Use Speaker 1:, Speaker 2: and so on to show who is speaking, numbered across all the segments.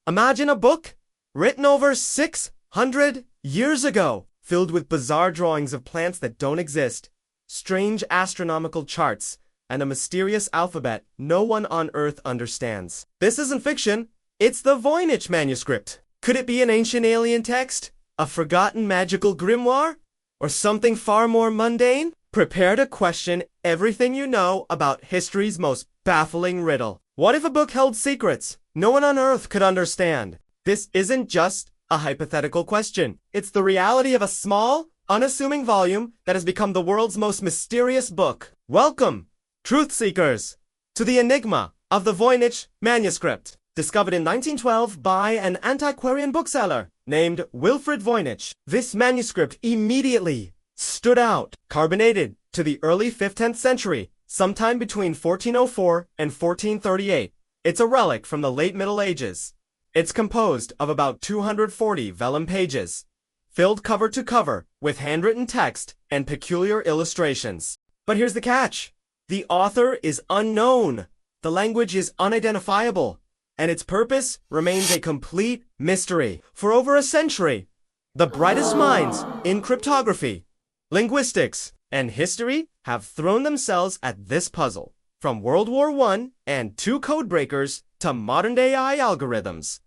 Speaker 1: Imagine a book written over 600 years ago, filled with bizarre drawings of plants that don't exist, strange astronomical charts, and a mysterious alphabet no one on Earth understands. This isn't fiction, it's the Voynich Manuscript. Could it be an ancient alien text? A forgotten magical grimoire? Or something far more mundane? Prepare to question everything you know about history's most baffling riddle. What if a book held secrets no one on Earth could understand? This isn't just a hypothetical question. It's the reality of a small, unassuming volume that has become the world's most mysterious book. Welcome, truth seekers, to the Enigma of the Voynich Manuscript, discovered in 1912 by an antiquarian bookseller named Wilfrid Voynich. This manuscript immediately stood out, carbonated to the early 15th century, sometime between 1404 and 1438. It's a relic from the late Middle Ages. It's composed of about 240 vellum pages, filled cover to cover with handwritten text and peculiar illustrations. But here's the catch. The author is unknown, the language is unidentifiable, and its purpose remains a complete mystery. For over a century, the brightest minds in cryptography, linguistics, and history have thrown themselves at this puzzle. From World War I and two codebreakers to modern-day AI algorithms.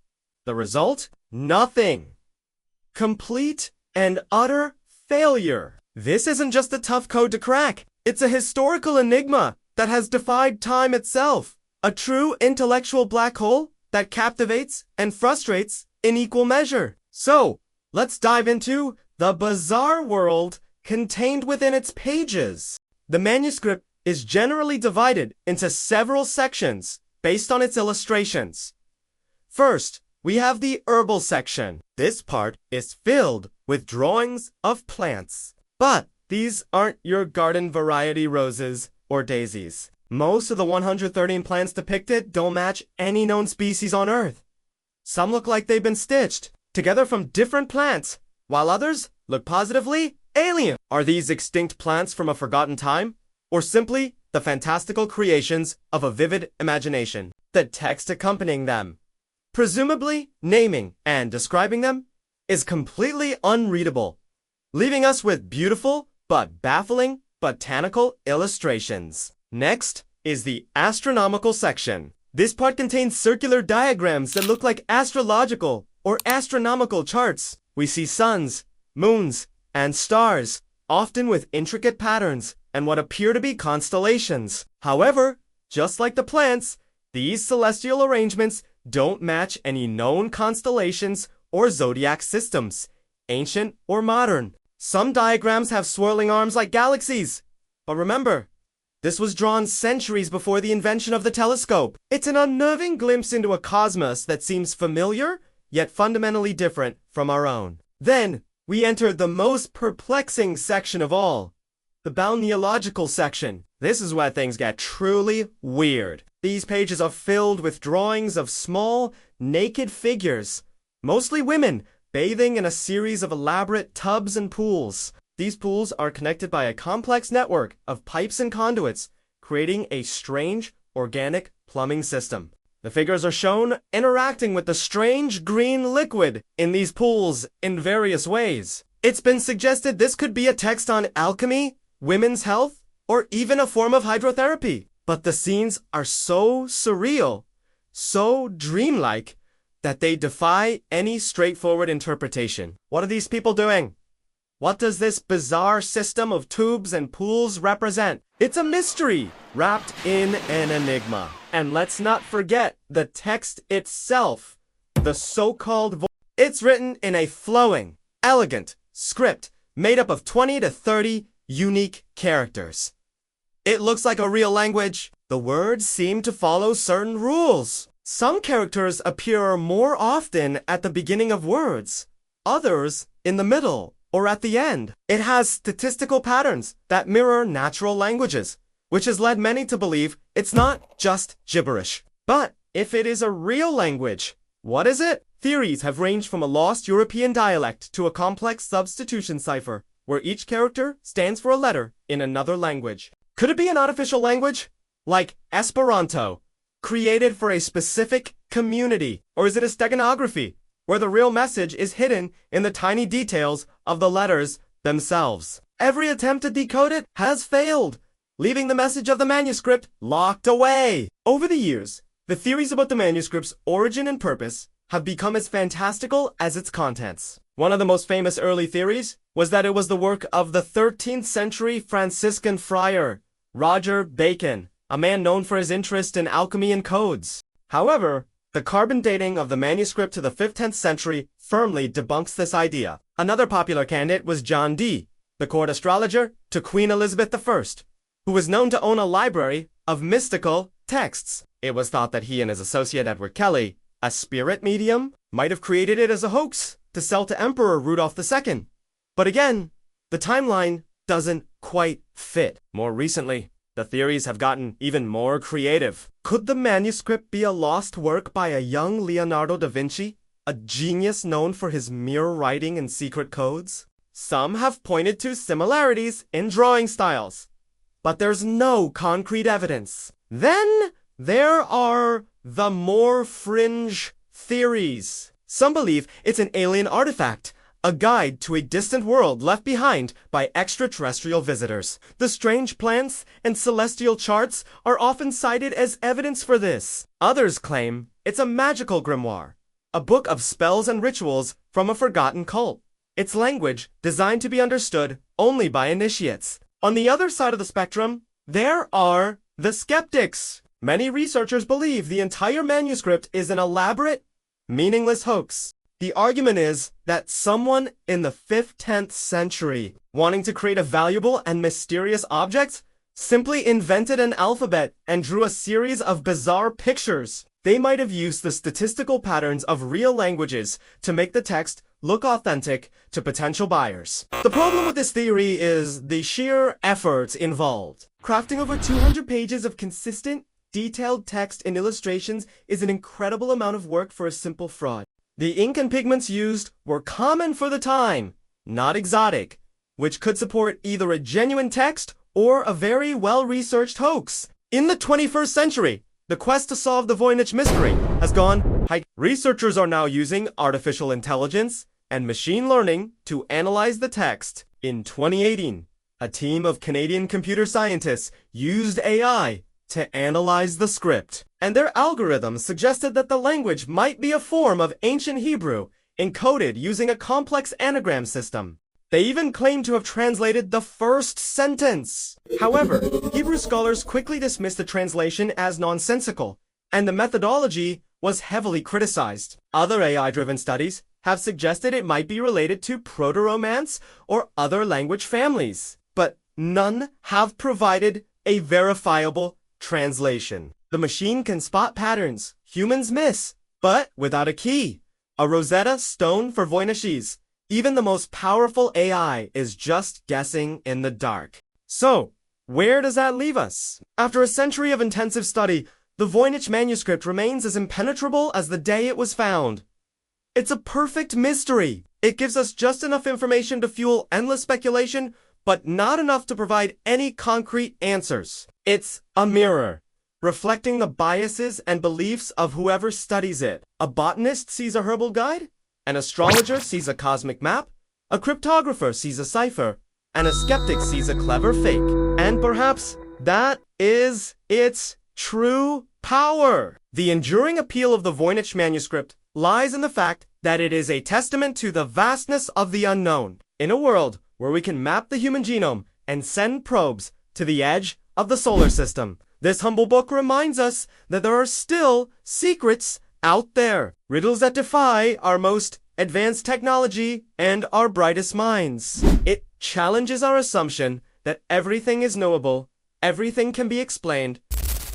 Speaker 1: The result? Nothing. Complete and utter failure. This isn't just a tough code to crack. It's a historical enigma that has defied time itself. A true intellectual black hole that captivates and frustrates in equal measure. So, let's dive into the bizarre world contained within its pages. The manuscript is generally divided into several sections based on its illustrations. First, we have the herbal section. This part is filled with drawings of plants. But these aren't your garden variety roses or daisies. Most of the 113 plants depicted don't match any known species on Earth. Some look like they've been stitched together from different plants, while others look positively alien. Are these extinct plants from a forgotten time, or simply the fantastical creations of a vivid imagination? The text accompanying them, presumably naming and describing them, is completely unreadable, leaving us with beautiful but baffling botanical illustrations. Next is the astronomical section. This part contains circular diagrams that look like astrological or astronomical charts. We see suns, moons, and stars, often with intricate patterns and what appear to be constellations. However, just like the plants, these celestial arrangements don't match any known constellations or zodiac systems, ancient or modern. Some diagrams have swirling arms like galaxies. But remember, this was drawn centuries before the invention of the telescope. It's an unnerving glimpse into a cosmos that seems familiar, yet fundamentally different from our own. Then, we enter the most perplexing section of all, the balneological section. This is where things get truly weird. These pages are filled with drawings of small, naked figures, mostly women, bathing in a series of elaborate tubs and pools. These pools are connected by a complex network of pipes and conduits, creating a strange, organic plumbing system. The figures are shown interacting with the strange green liquid in these pools in various ways. It's been suggested this could be a text on alchemy, women's health, or even a form of hydrotherapy. But the scenes are so surreal, so dreamlike, that they defy any straightforward interpretation. What are these people doing? What does this bizarre system of tubes and pools represent? It's a mystery wrapped in an enigma. And let's not forget the text itself, the so-called It's written in a flowing, elegant script made up of 20 to 30 unique characters. It looks like a real language. The words seem to follow certain rules. Some characters appear more often at the beginning of words, others in the middle or at the end. It has statistical patterns that mirror natural languages, which has led many to believe it's not just gibberish. But if it is a real language, what is it? Theories have ranged from a lost European dialect to a complex substitution cipher, where each character stands for a letter in another language. Could it be an artificial language? Like Esperanto, created for a specific community? Or is it a steganography, where the real message is hidden in the tiny details of the letters themselves? Every attempt to decode it has failed, leaving the message of the manuscript locked away. Over the years, the theories about the manuscript's origin and purpose have become as fantastical as its contents. One of the most famous early theories was that it was the work of the 13th century Franciscan friar, Roger Bacon, a man known for his interest in alchemy and codes. However, the carbon dating of the manuscript to the 5th-10th century firmly debunks this idea. Another popular candidate was John Dee, the court astrologer to Queen Elizabeth I, who was known to own a library of mystical texts. It was thought that he and his associate Edward Kelly, a spirit medium, might have created it as a hoax to sell to Emperor Rudolph II. But again, the timeline doesn't quite fit. More recently, the theories have gotten even more creative. Could the manuscript be a lost work by a young Leonardo da Vinci, a genius known for his mirror writing and secret codes? Some have pointed to similarities in drawing styles, but there's no concrete evidence. Then there are the more fringe theories. Some believe it's an alien artifact, a guide to a distant world left behind by extraterrestrial visitors. The strange plants and celestial charts are often cited as evidence for this. Others claim it's a magical grimoire, a book of spells and rituals from a forgotten cult. Its language designed to be understood only by initiates. On the other side of the spectrum, there are the skeptics. Many researchers believe the entire manuscript is an elaborate, meaningless hoax. The argument is that someone in the 5th-10th century, wanting to create a valuable and mysterious object, simply invented an alphabet and drew a series of bizarre pictures. They might have used the statistical patterns of real languages to make the text look authentic to potential buyers. The problem with this theory is the sheer effort involved. Crafting over 200 pages of consistent, detailed text and illustrations is an incredible amount of work for a simple fraud. The ink and pigments used were common for the time, not exotic, which could support either a genuine text or a very well-researched hoax. In the 21st century, the quest to solve the Voynich mystery has gone high. Researchers are now using artificial intelligence and machine learning to analyze the text. In 2018, a team of Canadian computer scientists used AI to analyze the script, and their algorithms suggested that the language might be a form of ancient Hebrew encoded using a complex anagram system. They even claimed to have translated the first sentence. However, Hebrew scholars quickly dismissed the translation as nonsensical, and the methodology was heavily criticized. Other AI-driven studies have suggested it might be related to Proto-Romance or other language families, but none have provided a verifiable translation. The machine can spot patterns humans miss, but without a key, a Rosetta Stone for Voynichese. Even the most powerful AI is just guessing in the dark. So, where does that leave us? After a century of intensive study, the Voynich Manuscript remains as impenetrable as the day it was found. It's a perfect mystery. It gives us just enough information to fuel endless speculation, but not enough to provide any concrete answers. It's a mirror, reflecting the biases and beliefs of whoever studies it. A botanist sees a herbal guide, an astrologer sees a cosmic map, a cryptographer sees a cipher, and a skeptic sees a clever fake. And perhaps that is its true power. The enduring appeal of the Voynich Manuscript lies in the fact that it is a testament to the vastness of the unknown. In a world where we can map the human genome and send probes to the edge of the solar system, this humble book reminds us that there are still secrets out there, riddles that defy our most advanced technology and our brightest minds. It challenges our assumption that everything is knowable, everything can be explained.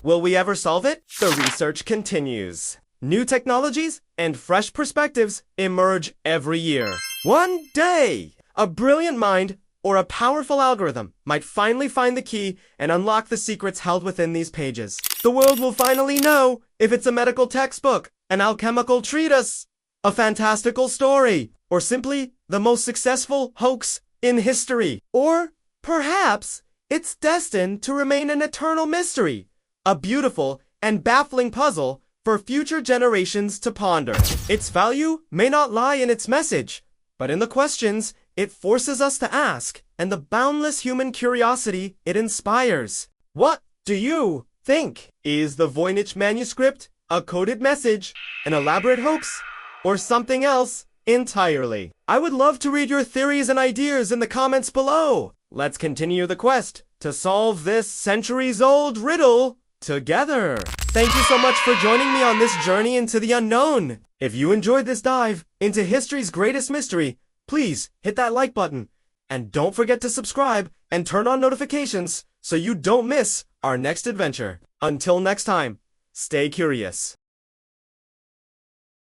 Speaker 1: Will we ever solve it? The research continues. New technologies and fresh perspectives emerge every year. One day, a brilliant mind or a powerful algorithm might finally find the key and unlock the secrets held within these pages. The world will finally know if it's a medical textbook, an alchemical treatise, a fantastical story, or simply the most successful hoax in history. Or perhaps it's destined to remain an eternal mystery, a beautiful and baffling puzzle for future generations to ponder. Its value may not lie in its message, but in the questions it forces us to ask and the boundless human curiosity it inspires. What do you think? Is the Voynich Manuscript a coded message, an elaborate hoax, or something else entirely? I would love to read your theories and ideas in the comments below. Let's continue the quest to solve this centuries-old riddle together. Thank you so much for joining me on this journey into the unknown. If you enjoyed this dive into history's greatest mystery, please hit that like button. And don't forget to subscribe and turn on notifications so you don't miss our next adventure. Until next time, stay curious.